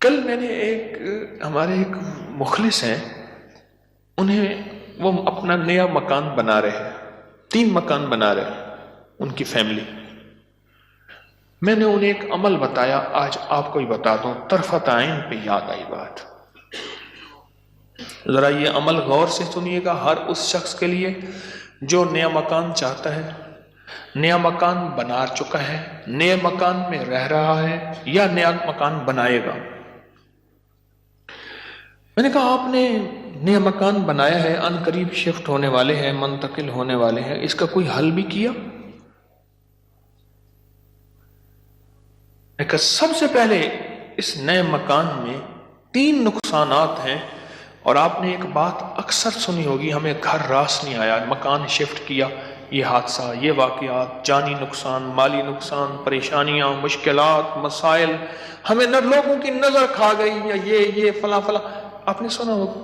کل میں نے ہمارے ایک مخلص ہیں، وہ اپنا نیا مکان بنا رہے ہیں، 3 مکان بنا رہے ہیں ان کی فیملی۔ میں نے انہیں ایک عمل بتایا، آج آپ کو ہی بتا دوں، طرفت عین پہ یاد آئی بات۔ ذرا یہ عمل غور سے سنیے گا، ہر اس شخص کے لیے جو نیا مکان چاہتا ہے، نیا مکان بنا چکا ہے، نئے مکان میں رہ رہا ہے یا نیا مکان بنائے گا۔ میں نے کہا آپ نے نیا مکان بنایا ہے، ان قریب شفٹ ہونے والے ہیں، منتقل ہونے والے ہیں، اس کا کوئی حل بھی کیا؟ میں کہا سب سے پہلے اس نئے مکان میں 3 نقصانات ہیں، اور آپ نے ایک بات اکثر سنی ہوگی، ہمیں گھر راس نہیں آیا، مکان شفٹ کیا، یہ حادثہ، یہ واقعات، جانی نقصان، مالی نقصان، پریشانیاں، مشکلات، مسائل، ہمیں نہ لوگوں کی نظر کھا گئی، یا یہ فلاں فلاں، آپ نے سنا ہوگا۔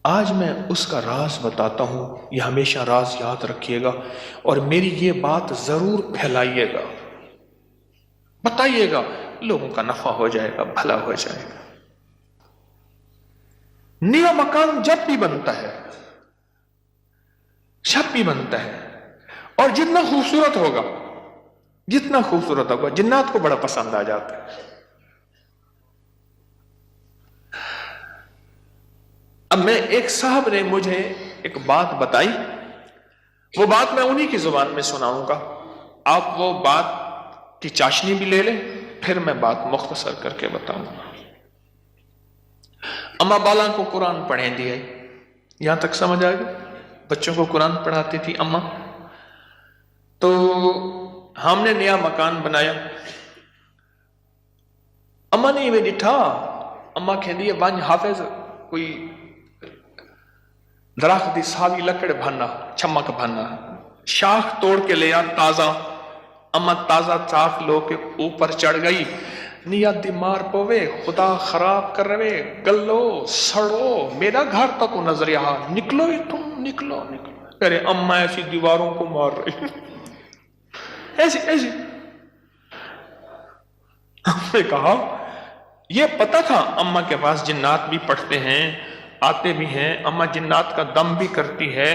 آج میں اس کا راز بتاتا ہوں، یہ ہمیشہ راز یاد رکھیے گا، اور میری یہ بات ضرور پھیلائیے گا، بتائیے گا، لوگوں کا نفع ہو جائے گا، بھلا ہو جائے گا۔ نیا مکان جب بھی بنتا ہے، اور جتنا خوبصورت ہوگا، جنات کو بڑا پسند آ جاتا ہے۔ اب میں ایک صاحب نے مجھے ایک بات بتائی، وہ بات میں انہی کی زبان میں سناؤں گا، آپ وہ بات کی چاشنی بھی لے لیں، پھر میں بات مختصر کر کے بتاؤں گا۔ اما بالا کو قرآن پڑھیں دیا، یہاں تک سمجھ آ گئی؟ بچوں کو قرآن پڑھاتی تھی اما۔ تو ہم نے نیا مکان بنایا، اما نے یہ ڈٹھا، اما کہندی ہے بانج حافظ کوئی درخت دی ساوی لکڑ بھنا، چمک بھنا، شاخ توڑ کے لیا تازہ، اما تازہ چاخ لو کے اوپر چڑھ گئی، نیت دی مار پوے، خدا خراب کر رہے، گلو سڑو، میرا گھر تک نظر یہاں، نکلو ہی تم، نکلو نکلو۔ ارے اما ایسی دیواروں کو مار رہی، ایسی ہم نے کہا یہ پتا تھا اما کے پاس جنات بھی پڑھتے ہیں، آتے بھی ہیں، اما جنات کا دم بھی کرتی ہے،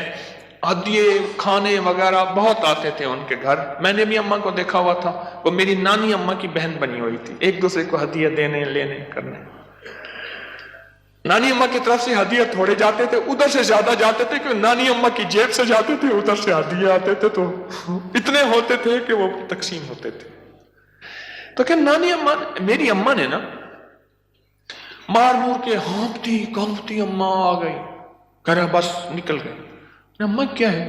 ہدیے کھانے وغیرہ بہت آتے تھے ان کے گھر۔ میں نے بھی اما کو دیکھا ہوا تھا، وہ میری نانی اما کی بہن بنی ہوئی تھی، ایک دوسرے کو ہدیہ دینے لینے کرنے۔ نانی اما کی طرف سے ہدیہ تھوڑے جاتے تھے، ادھر سے زیادہ جاتے تھے، کہ نانی اما کی جیب سے جاتے تھے، ادھر سے ہدیہ آتے تھے، تو اتنے ہوتے تھے کہ وہ تقسیم ہوتے تھے۔ تو کہ نانی اما، میری اما نے نا مار مور کے ہانپتی کانپتی اما آ گئی، کہہ رہے بس نکل گئے۔ اما کیا ہے؟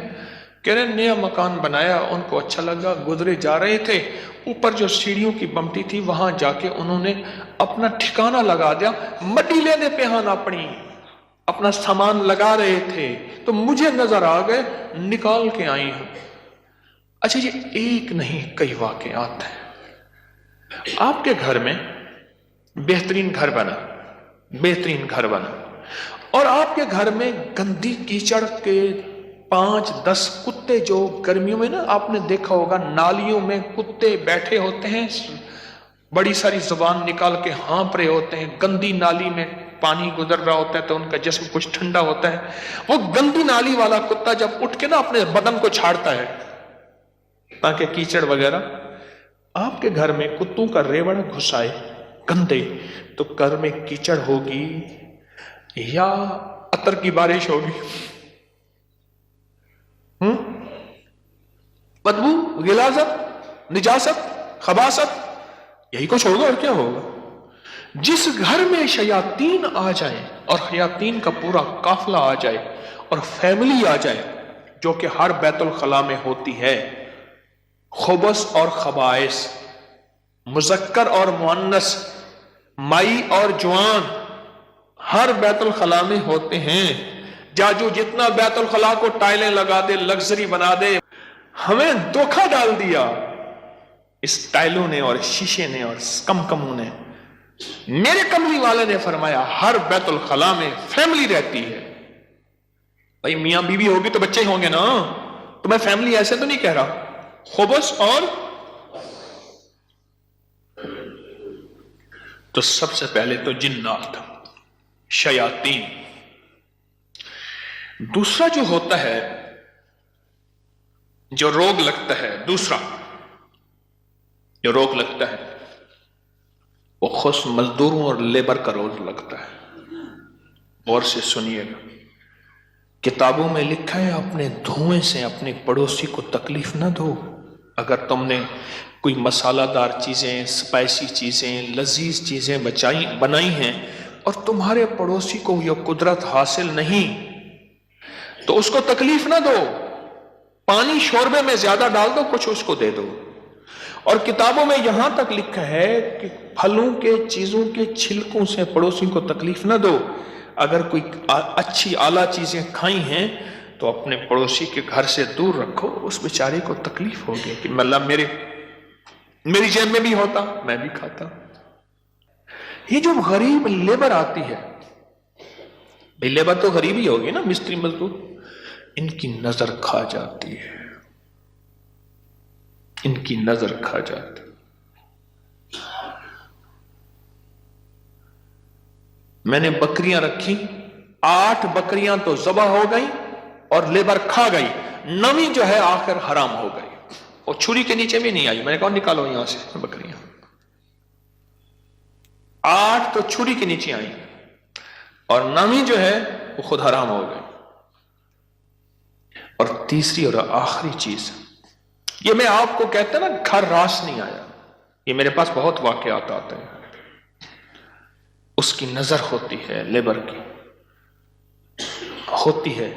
کہہ رہے نیا مکان بنایا، ان کو اچھا لگا، گزرے جا رہے تھے، اوپر جو سیڑھیوں کی بمٹی تھی وہاں جا کے انہوں نے اپنا ٹھکانہ لگا دیا، مٹی لینے پہ ہاں اپنی اپنا سامان لگا رہے تھے، تو مجھے نظر آ گئے، نکال کے آئی ہوں۔ اچھا یہ ایک نہیں کئی واقعات ہیں۔ آپ کے گھر میں بہترین گھر بنا، اور آپ کے گھر میں گندی کیچڑ کے 5-10 کتے، جو گرمیوں میں نا آپ نے دیکھا ہوگا نالیوں میں کتے بیٹھے ہوتے ہیں، بڑی ساری زبان نکال کے ہانپ رہے ہوتے ہیں، گندی نالی میں پانی گزر رہا ہوتا ہے تو ان کا جسم کچھ ٹھنڈا ہوتا ہے، وہ گندی نالی والا کتا جب اٹھ کے نا اپنے بدن کو چھاڑتا ہے تاکہ کیچڑ وغیرہ، آپ کے گھر میں کتوں کا ریوڑ گھس آئے گندے، تو گھر میں کیچڑ ہوگی یا عطر کی بارش ہوگی؟ بدبو، غلاظت، نجاست، خباثت، یہی کچھ ہوگا، اور کیا ہوگا؟ جس گھر میں شیاطین آ جائیں اور شیاطین کا پورا قافلہ آ جائے اور فیملی آ جائے، جو کہ ہر بیت الخلاء میں ہوتی ہے، خبث اور خبائث، مذکر اور مؤنث، مائی اور جوان، ہر بیت الخلاء میں ہوتے ہیں۔ جاجو جتنا بیت الخلاء کو ٹائلیں لگا دے، لگژری بنا دے، ہمیں دھوکہ ڈال دیا اس ٹائلوں نے اور شیشے نے اور کمکموں نے۔ میرے کملی والے نے فرمایا ہر بیت الخلاء میں فیملی رہتی ہے۔ بھائی میاں بیوی ہوگی تو بچے ہوں گے نا، تو میں فیملی ایسے تو نہیں کہہ رہا، خبث اور تو سب سے پہلے تو جنات، شیاطین. دوسرا جو ہوتا ہے، جو روگ لگتا ہے، دوسرا جو روگ لگتا ہے وہ خود مزدوروں اور لیبر کا روگ لگتا ہے. غور سے سنیے گا، کتابوں میں لکھا ہے اپنے دھوئیں سے اپنے پڑوسی کو تکلیف نہ دو. اگر تم نے کوئی مسالہ دار چیزیں، اسپائسی چیزیں، لذیذ چیزیں بنائی ہیں اور تمہارے پڑوسی کو یہ قدرت حاصل نہیں تو اس کو تکلیف نہ دو. پانی شوربے میں زیادہ ڈال دو، کچھ اس کو دے دو. اور کتابوں میں یہاں تک لکھا ہے کہ پھلوں کے چیزوں کے چھلکوں سے پڑوسی کو تکلیف نہ دو. اگر کوئی اچھی اعلیٰ چیزیں کھائی ہیں تو اپنے پڑوسی کے گھر سے دور رکھو، اس بیچارے کو تکلیف ہوگی کہ اللہ میری جیب میں بھی ہوتا میں بھی کھاتا. یہ جو غریب لیبر آتی ہے، لیبر تو غریب ہی ہوگی نا، مستری مزدور، ان کی نظر کھا جاتی ہے، ان کی نظر کھا جاتی. میں نے بکریاں رکھی، 8 بکریاں تو ذبح ہو گئی اور لیبر کھا گئی، 9ویں جو ہے آخر حرام ہو گئی، اور چھری کے نیچے بھی نہیں آئی. میں نے کہا نکالو یہاں سے بکریاں. 8 تو چھری کے نیچے آئی اور 9ویں جو ہے وہ خود حرام ہو گئی. اور تیسری اور آخری چیز، یہ میں آپ کو کہتا نا گھر راس نہیں آیا، یہ میرے پاس بہت واقعات آتے ہیں. اس کی نظر ہوتی ہے، لیبر کی ہوتی ہے.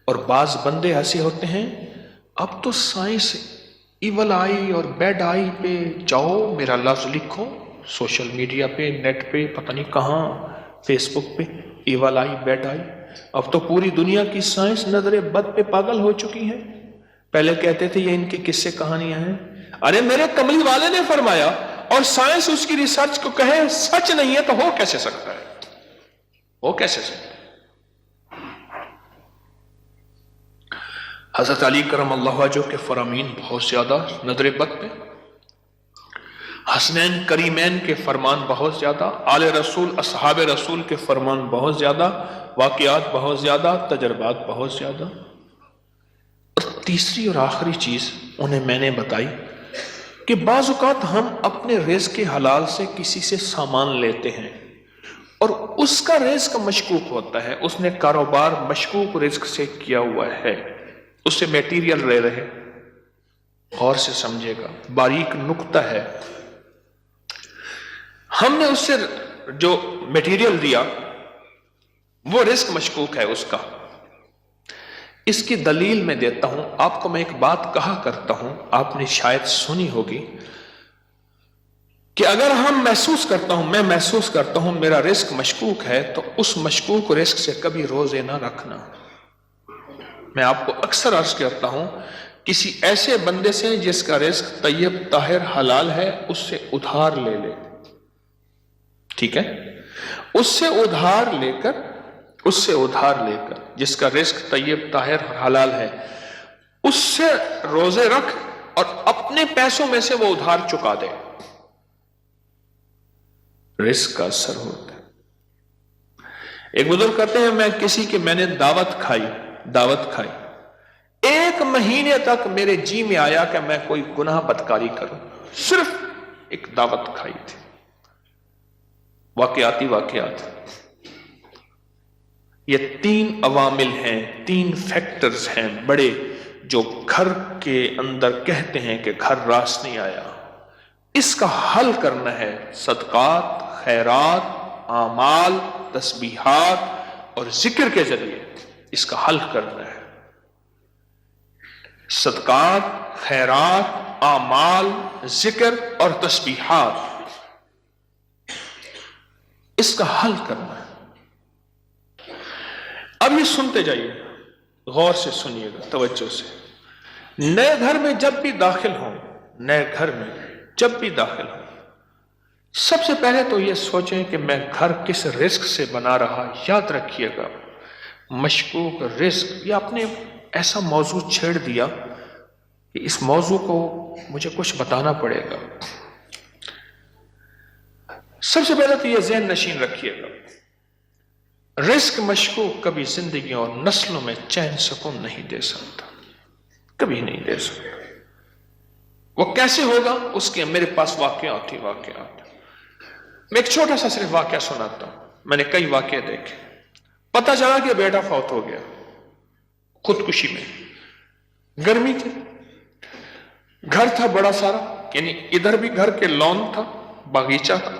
اور بعض بندے ایسے ہوتے ہیں، اب تو سائنس ایول آئی اور بیڈ آئی پہ جاؤ، میرا لفظ لکھو سوشل میڈیا پہ، نیٹ پہ، پتہ نہیں کہاں، فیس بک پہ، ایول آئی بیڈ آئی. اب تو پوری دنیا کی سائنس نظر بد پہ پاگل ہو چکی ہے. پہلے کہتے تھے یہ ان کی قصے کہانیاں ہیں. ارے میرے کملی والے نے فرمایا، اور سائنس اس کی ریسرچ کو کہے سچ نہیں ہے تو ہو کیسے سکتا ہے؟ ہو کیسے سکتا ہے؟ حضرت علی کرم اللہ وجہہ کے فرامین بہت زیادہ نظر بد پہ، حسنین کریمین کے فرمان بہت زیادہ، آل رسول اصحاب رسول کے فرمان بہت زیادہ، واقعات بہت زیادہ، تجربات بہت زیادہ. اور تیسری اور آخری چیز انہیں میں نے بتائی کہ بعض اوقات ہم اپنے رزق حلال سے کسی سے سامان لیتے ہیں اور اس کا رزق مشکوک ہوتا ہے، اس نے کاروبار مشکوک رزق سے کیا ہوا ہے، اس سے میٹیریل لے رہے. غور سے سمجھے گا، باریک نقطہ ہے. ہم نے اس سے جو میٹیریل دیا وہ رزق مشکوک ہے اس کا. اس کی دلیل میں دیتا ہوں آپ کو. میں ایک بات کہا کرتا ہوں، آپ نے شاید سنی ہوگی کہ اگر میں محسوس کرتا ہوں میرا رزق مشکوک ہے تو اس مشکوک رزق سے کبھی روزے نہ رکھنا. میں آپ کو اکثر عرض کرتا ہوں، کسی ایسے بندے سے جس کا رزق طیب طاہر حلال ہے اس سے ادھار لے لے. ٹھیک ہے، اس سے ادھار لے کر جس کا رزق طیب طاہر حلال ہے اس سے روزے رکھ اور اپنے پیسوں میں سے وہ ادھار چکا دے. رزق کا اثر ہوتا ہے. ایک بزرگ کہتے ہیں میں نے دعوت کھائی 1 مہینے تک میرے جی میں آیا کہ میں کوئی گناہ بدکاری کروں، صرف ایک دعوت کھائی تھی. واقعات یہ 3 عوامل ہیں، 3 فیکٹرز ہیں بڑے، جو گھر کے اندر کہتے ہیں کہ گھر راس نہیں آیا. اس کا حل کرنا ہے صدقات، خیرات، اعمال، تسبیحات اور ذکر کے ذریعے. اس کا حل کرنا ہے صدقات، خیرات، اعمال، ذکر اور تسبیحات. اس کا حل کرنا ہے. اب یہ سنتے جائیے، غور سے سنیے گا، توجہ سے. نئے گھر میں جب بھی داخل ہوں، سب سے پہلے تو یہ سوچیں کہ میں گھر کس رزق سے بنا رہا. یاد رکھیے گا، مشکوک رزق، یا آپ نے ایسا موضوع چھیڑ دیا کہ اس موضوع کو مجھے کچھ بتانا پڑے گا. سب سے پہلے تو یہ ذہن نشین رکھیے گا، رزق مشکوک کبھی زندگی اور نسلوں میں چین سکون نہیں دے سکتا، کبھی نہیں دے سکتا۔ وہ کیسے ہوگا اس کے میرے پاس واقعات ہی واقعات۔ میں ایک چھوٹا سا صرف واقعہ سناتا ہوں، میں نے کئی واقعے دیکھے۔ پتہ چلا کہ بیٹا فوت ہو گیا خودکشی میں، گرمی تھی، گھر تھا بڑا سارا، یعنی ادھر بھی گھر کے لان تھا، باغیچہ تھا،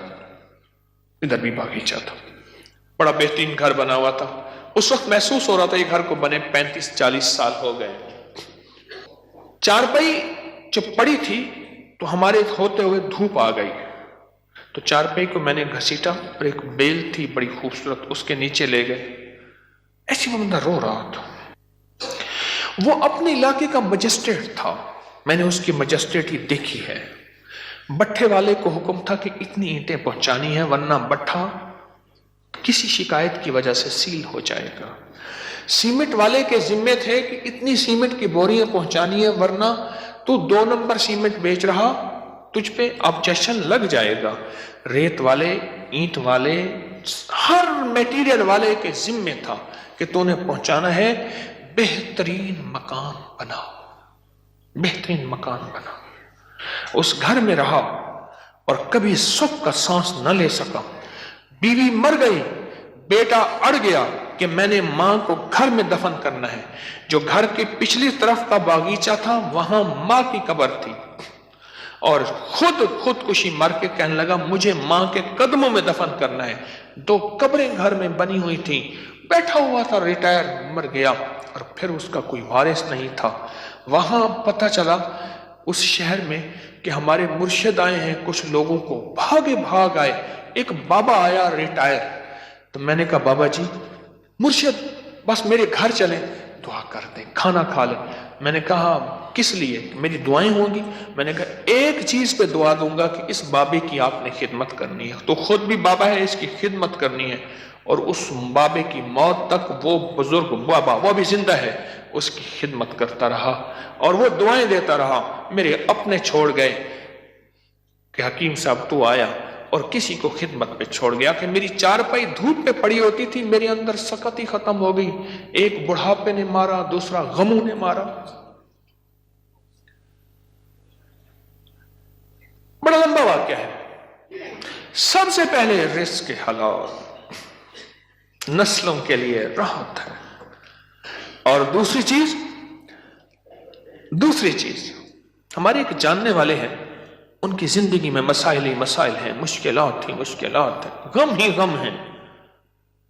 ادھر بھی باغیچہ تھا، بڑا بہترین گھر بنا ہوا تھا۔ اس وقت محسوس ہو رہا تھا یہ گھر کو بنے 35-40 سال ہو گئے۔ چارپائی جب پڑی تھی تو ہمارے ہوتے ہوئے دھوپ آ گئی، تو چارپائی کو میں نے گھسیٹا اور ایک بیل تھی بڑی خوبصورت، اس کے نیچے لے گئے۔ ایسی وہ بندہ رو رہا تھا، وہ اپنے علاقے کا مجسٹریٹ تھا، میں نے اس کی مجسٹریٹ ہی دیکھی ہے۔ بٹھے والے کو حکم تھا کہ اتنی اینٹیں پہنچانی ہے ورنہ بٹھا کسی شکایت کی وجہ سے سیل ہو جائے گا۔ سیمنٹ والے کے ذمے تھے کہ اتنی سیمنٹ کی بوریاں پہنچانی ہے ورنہ تو 2 نمبر سیمنٹ بیچ رہا، تجھ پہ آبجیکشن لگ جائے گا۔ ریت والے، اینٹ والے، ہر میٹیریل والے کے ذمے تھا کہ تو نے پہنچانا ہے، بہترین مکان بنا، بہترین مکان بنا۔ اس گھر میں رہا اور کبھی سکھ کا سانس نہ لے سکا۔ بیوی مر گئی، بیٹا اڑ گیا کہ میں نے ماں کو گھر میں دفن کرنا ہے۔ جو گھر کے پچھلی طرف کا باغیچہ تھا وہاں ماں کی قبر تھی، اور خودکشی مر کے کہنے لگا مجھے ماں کے قدموں میں دفن کرنا ہے۔ 2 قبریں گھر میں بنی ہوئی تھیں، بیٹھا ہوا تھا، ریٹائر، مر گیا، اور پھر اس کا کوئی وارث نہیں تھا۔ وہاں پتہ چلا اس شہر میں کہ ہمارے مرشد آئے ہیں، کچھ لوگوں کو بھاگے بھاگ آئے۔ ایک بابا آیا ریٹائر، تو میں نے کہا بابا جی مرشد بس میرے گھر چلیں، دعا کر دیں، کھانا کھا لیں۔ میں نے کہا کس لیے؟ میری دعائیں ہوں گی۔ میں نے کہا ایک چیز پہ دعا دوں گا کہ اس بابے کی آپ نے خدمت کرنی ہے، تو خود بھی بابا ہے، اس کی خدمت کرنی ہے، اور اس بابے کی موت تک وہ بزرگ بابا، وہ بھی زندہ ہے، اس کی خدمت کرتا رہا اور وہ دعائیں دیتا رہا۔ میرے اپنے چھوڑ گئے کہ حکیم صاحب تو آیا، اور کسی کو خدمت پہ چھوڑ گیا کہ میری چارپائی دھوپ پہ پڑی ہوتی تھی، میرے اندر سکت ہی ختم ہو گئی۔ ایک بڑھاپے نے مارا، دوسرا غموں نے مارا۔ بڑا لمبا واقعہ ہے۔ سب سے پہلے رزق کے حلال، نسلوں کے لیے راحت ہے، اور دوسری چیز ہمارے ایک جاننے والے ہیں، ان کی زندگی میں مسائل ہی مسائل ہیں، مشکلات ہیں، غم ہی غم ہیں۔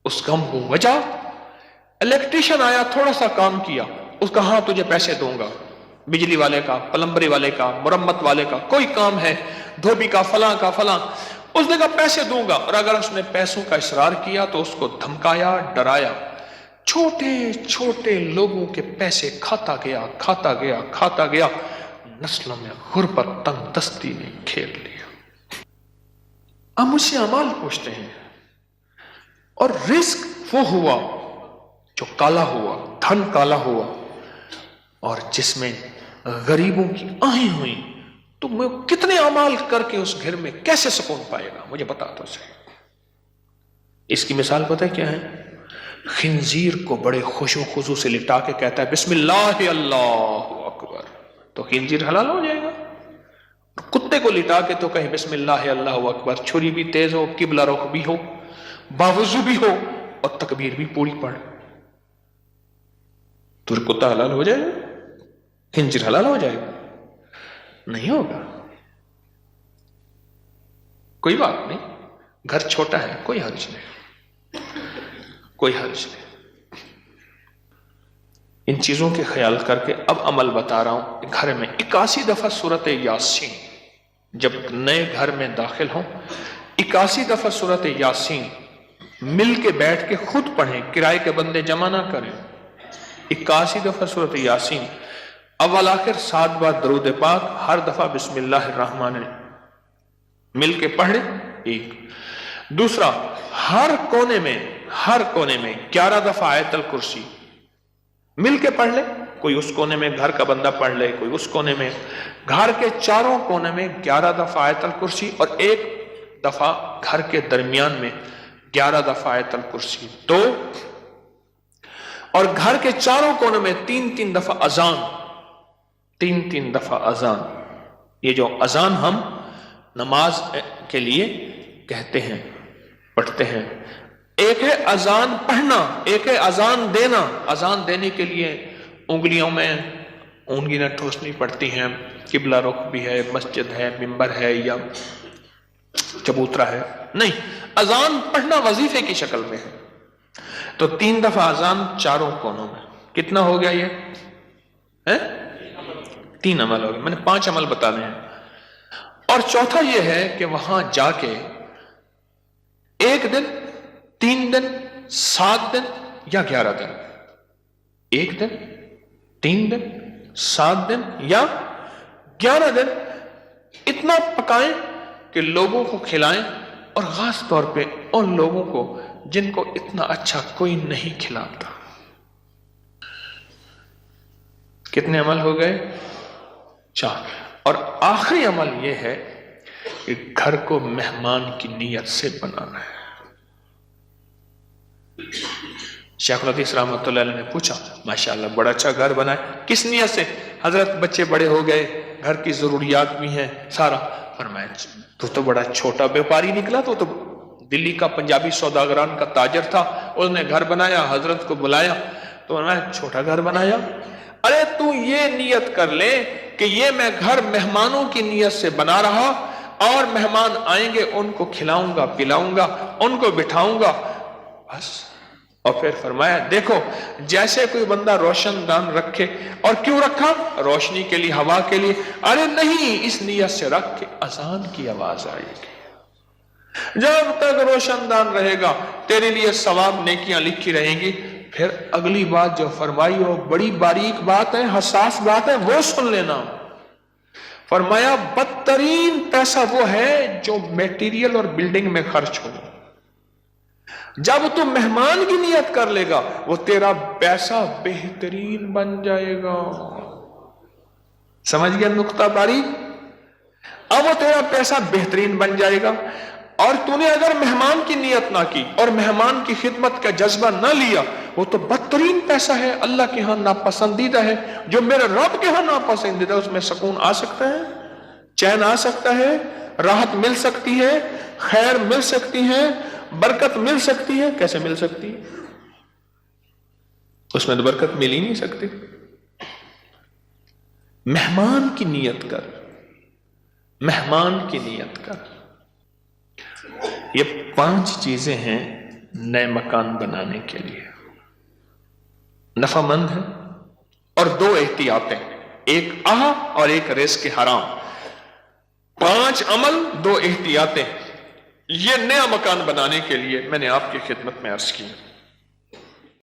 اس غم کو وجہ، الیکٹریشین آیا، تھوڑا سا کام کیا، اس کا ہاں تجھے پیسے دوں گا، بجلی والے کا، پلمبری والے کا، مرمت والے کا، کوئی کام ہے، دھوبی کا، فلاں کا، فلاں، اس نے کہا پیسے دوں گا، اور اگر اس نے پیسوں کا اصرار کیا تو اس کو دھمکایا، ڈرایا۔ چھوٹے چھوٹے لوگوں کے پیسے کھاتا گیا، نسلوں میں غربت، تنگ دستی نے گھیر لیا۔ اب مجھ سے اعمال پوچھتے ہیں، اور رزق وہ ہوا جو کالا ہوا، دھن کالا ہوا، اور جس میں غریبوں کی آہیں ہوئیں، تو میں کتنے اعمال کر کے اس گھر میں کیسے سکون پائے گا؟ مجھے بتا تو صحیح۔ اس کی مثال پتہ ہے کیا ہے؟ خنزیر کو بڑے خوش و خضوع سے لٹا کے کہتا ہے بسم اللہ اللہ اکبر، تو خنزیر حلال ہو جائے گا۔ کتے کو لٹا کے تو کہیں بسم اللہ اللہ اکبر، چھری بھی تیز ہو، قبلہ رخ بھی ہو، باوضو بھی ہو، اور تکبیر بھی پوری پڑھ، تو کتا حلال ہو جائے گا؟ خنزیر حلال ہو جائے گا؟ نہیں ہوگا۔ کوئی بات نہیں، گھر چھوٹا ہے، کوئی حرج نہیں۔ ان چیزوں کے خیال کر کے اب عمل بتا رہا ہوں۔ گھر میں 81 دفعہ سورت یاسین، جب نئے گھر میں داخل ہوں 81 دفعہ سورت یاسین مل کے بیٹھ کے خود پڑھیں، کرائے کے بندے جمع نہ کریں۔ 81 دفعہ سورت یاسین، اول آخر 7 بار درود پاک، ہر دفعہ بسم اللہ الرحمن الرحیم مل کے پڑھ لیں۔ ایک دوسرا، ہر کونے میں 11 دفعہ آیت الکرسی مل کے پڑھ لیں۔ کوئی اس کونے میں گھر کا بندہ پڑھ لے، کوئی اس کونے میں، گھر کے چاروں کونے میں 11 دفعہ آیت الکرسی، اور ایک دفعہ گھر کے درمیان میں 11 دفعہ آیت الکرسی 2، اور گھر کے چاروں کونوں میں 3 دفعہ اذان، 3 دفعہ اذان۔ یہ جو اذان ہم نماز کے لیے کہتے ہیں، پڑھتے ہیں، ایک ہے اذان پڑھنا، ایک ہے اذان دینا۔ اذان دینے کے لیے انگلیوں میں اونگلیاں ٹھوسنی پڑتی ہیں، قبلہ رخ بھی ہے، مسجد ہے، منبر ہے یا چبوترا ہے، نہیں، اذان پڑھنا وظیفے کی شکل میں ہے۔ تو 3 دفعہ اذان چاروں کونوں میں، کتنا ہو گیا یہ؟ 3 عمل ہو گئے، میں نے 5 عمل بتانے ہیں۔ اور چوتھا یہ ہے کہ وہاں جا کے 1 دن، 3 دن، 7 دن یا 11 دن، 1 دن، 3 دن، 7 دن یا 11 دن اتنا پکائیں کہ لوگوں کو کھلائیں، اور خاص طور پہ ان لوگوں کو جن کو اتنا اچھا کوئی نہیں کھلاتا۔ کتنے عمل ہو گئے؟ 4۔ اور آخری عمل یہ ہے کہ گھر کو مہمان کی نیت سے بنانا ہے۔ شیخ الحدیث رحمۃ اللہ علیہ نے پوچھا، ماشاءاللہ بڑا اچھا گھر بنا ہے، کس نیت سے؟ حضرت بچے بڑے ہو گئے، گھر کی ضروریات بھی ہیں سارا۔ فرمایا تو بڑا چھوٹا بیوپاری نکلا، تو دلی کا پنجابی سوداگران کا تاجر تھا، اس نے گھر بنایا، حضرت کو بلایا تو فرمایا چھوٹا گھر بنایا؟ ارے تو یہ نیت کر لے کہ یہ میں گھر مہمانوں کی نیت سے بنا رہا، اور مہمان آئیں گے ان کو کھلاؤں گا، پلاؤں گا، ان کو بٹھاؤں گا، بس۔ اور پھر فرمایا دیکھو جیسے کوئی بندہ روشن دان رکھے، اور کیوں رکھا؟ روشنی کے لیے، ہوا کے لیے؟ ارے نہیں، اس نیت سے رکھ کے اذان کی آواز آئے گی، جب تک روشن دان رہے گا تیرے لیے ثواب نیکیاں لکھی رہیں گی۔ پھر اگلی بات جو فرمائی وہ بڑی باریک بات ہے، حساس بات ہے، وہ سن لینا۔ فرمایا بدترین پیسہ وہ ہے جو میٹیریل اور بلڈنگ میں خرچ ہو۔ جب تو مہمان کی نیت کر لے گا وہ تیرا پیسہ بہترین بن جائے گا۔ سمجھ گیا نقطہ باریک؟ اب وہ تیرا پیسہ بہترین بن جائے گا۔ اور تو نے اگر مہمان کی نیت نہ کی اور مہمان کی خدمت کا جذبہ نہ لیا، وہ تو بدترین پیسہ ہے، اللہ کے ہاں ناپسندیدہ ہے۔ جو میرے رب کے ہاں ناپسندیدہ ہے، اس میں سکون آ سکتا ہے، چین آ سکتا ہے، راحت مل سکتی ہے، خیر مل سکتی ہے، برکت مل سکتی ہے؟ کیسے مل سکتی ہے؟ اس میں تو برکت مل ہی نہیں سکتی۔ مہمان کی نیت کر، مہمان کی نیت کر۔ یہ 5 چیزیں ہیں نئے مکان بنانے کے لیے، نفع مند ہے، اور 2 احتیاطیں، ایک اور ایک رزق حرام۔ 5 عمل، 2 احتیاطیں، یہ نیا مکان بنانے کے لیے میں نے آپ کی خدمت میں عرض کی۔